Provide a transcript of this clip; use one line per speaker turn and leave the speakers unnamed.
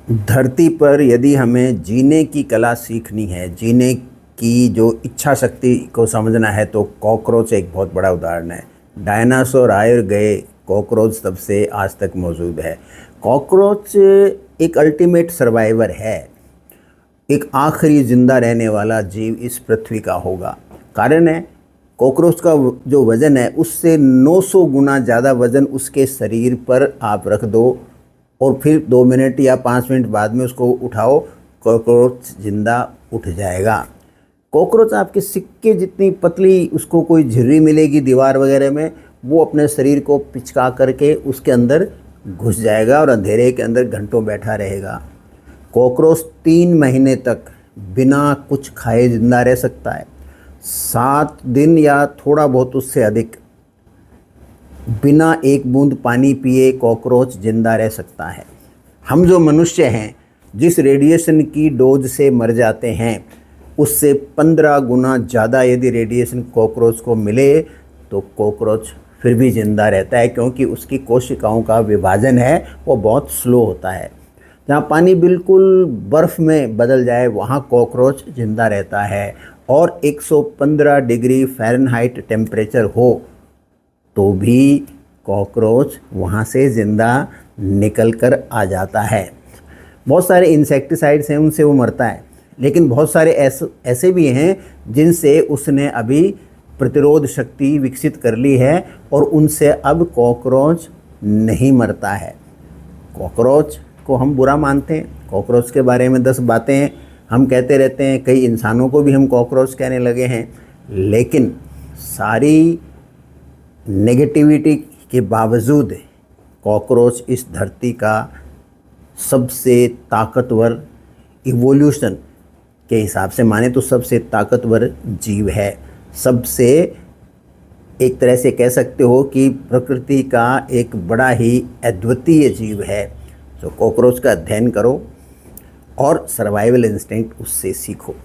धरती पर यदि हमें जीने की कला सीखनी है, जीने की जो इच्छा शक्ति को समझना है, तो कॉकरोच एक बहुत बड़ा उदाहरण है। डायनासोर आए और गए, कॉकरोच तब से आज तक मौजूद है। कॉकरोच एक अल्टीमेट सर्वाइवर है, एक आखिरी ज़िंदा रहने वाला जीव इस पृथ्वी का होगा। कारण है, कॉकरोच का जो वज़न है उससे 900 गुना ज़्यादा वज़न उसके शरीर पर आप रख दो और फिर 2 मिनट या 5 मिनट बाद में उसको उठाओ, कॉकरोच ज़िंदा उठ जाएगा। कॉकरोच आपके सिक्के जितनी पतली उसको कोई झिर्री मिलेगी दीवार वगैरह में, वो अपने शरीर को पिचका करके उसके अंदर घुस जाएगा और अंधेरे के अंदर घंटों बैठा रहेगा। कॉकरोच 3 महीने तक बिना कुछ खाए ज़िंदा रह सकता है। 7 दिन या थोड़ा बहुत उससे अधिक बिना एक बूंद पानी पिए कॉकरोच जिंदा रह सकता है। हम जो मनुष्य हैं, जिस रेडिएशन की डोज से मर जाते हैं, उससे 15 गुना ज़्यादा यदि रेडिएशन कॉकरोच को मिले तो कॉकरोच फिर भी ज़िंदा रहता है, क्योंकि उसकी कोशिकाओं का विभाजन है वो बहुत स्लो होता है। जहाँ पानी बिल्कुल बर्फ़ में बदल जाए वहाँ कॉकरोच ज़िंदा रहता है, और 115 डिग्री फ़ारेनहाइट टेम्परेचर हो तो भी कॉकरोच वहाँ से ज़िंदा निकल कर आ जाता है। बहुत सारे इंसेक्टिसाइड्स हैं, उनसे वो मरता है, लेकिन बहुत सारे ऐसे भी हैं जिनसे उसने अभी प्रतिरोध शक्ति विकसित कर ली है और उनसे अब कॉकरोच नहीं मरता है। कॉकरोच को हम बुरा मानते हैं, कॉकरोच के बारे में 10 बातें हम कहते रहते हैं, कई इंसानों को भी हम कॉकरोच कहने लगे हैं, लेकिन सारी नेगेटिविटी के बावजूद कॉकरोच इस धरती का सबसे ताकतवर, इवोल्यूशन के हिसाब से माने तो सबसे ताकतवर जीव है। सबसे, एक तरह से कह सकते हो कि प्रकृति का एक बड़ा ही अद्वितीय जीव है। तो कॉकरोच का अध्ययन करो और सर्वाइवल इंस्टिंक्ट उससे सीखो।